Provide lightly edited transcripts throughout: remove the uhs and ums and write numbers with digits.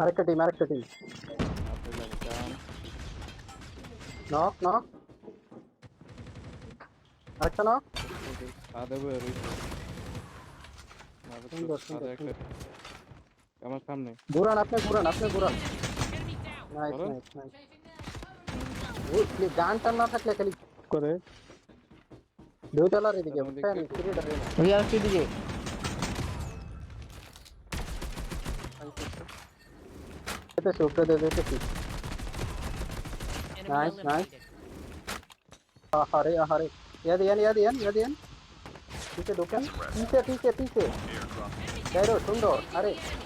আরেকটা টিম। আপনি লাগতাম knock knock. আরেকটা নক। ছাদে বয়ে রয়েছে। তো সুন্দর ছাদে সুন্দর একটা সুন্দর। আমার সামনে ঘুরান। Enemy down. নাইস বলেন। Nice nice. গানটা না থাকলে খালি করে দুইতলার এদিকে সামনের বুঝছেন, দিকে স্পিরিট আছে না। ওই আরেকটি দিকে যেতেছি উপরে দিয়ে যেতেছি। Enemy nice nice. eliminated. আহারে আহারে। ইয়াদিয়ান পিছে ঢোকেন। পিছে Enemy যাইরো down. সুন্দর। Engaging আরে the enemy.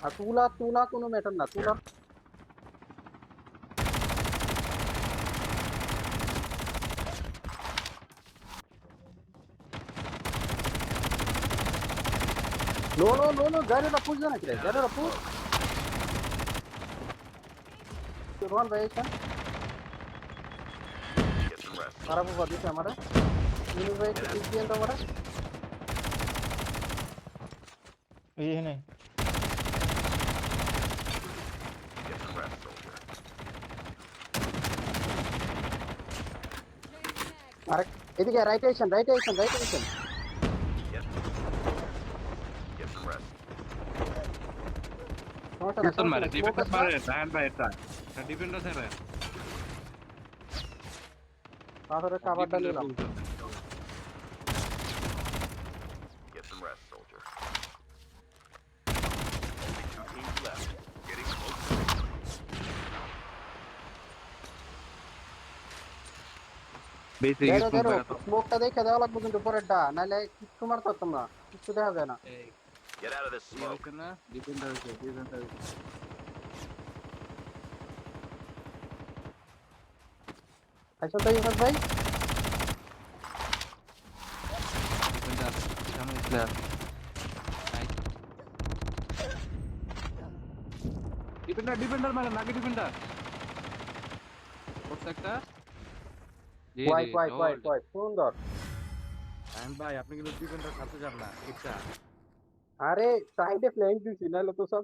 আর তুলা কোনো ম্যাটার না, তুলা নো যাইরোটা পুষ না কি রে, যাইরোটা পুষ। রোহান ভাই এসেন। খারাপ উপর দিচ্ছে আমারে। ইনু ভাই একটু পিছ দিয়েন তো আমারে। এইখানে আরেক এদিকে রাইটে আইছেন। সমস্যা না, Listen, man. smoke Defender আছে না? मारे डायन बाय टाइम डिफेंडर से रहे পাথরের কাভারটা डिफेंडर নিলাম। को बेसिक যাইরো स्मोक मेरा तो স্মোকটা দেখে দেওয়া লাগবে কিন্তু পরেরটা, নাহলে কিচ্ছু মারতে পারতাম না, কিচ্ছু দেখা যায় না। ये होते ना डिफेंडर আইসো তো ইউনুস ভাই। डिफेंडर सामने प्लेयर डिफेंडर मारे नाके डिफेंडर और सकता जी जी হোয়াইট সুন্দর। টাইম ভাই আপনি কিন্তু ডিফেন্ডার খাতে যান না ইচ্ছা আরে সাইডে ফ্ল্যাঙ্ক দিছি, নাহলে তো সব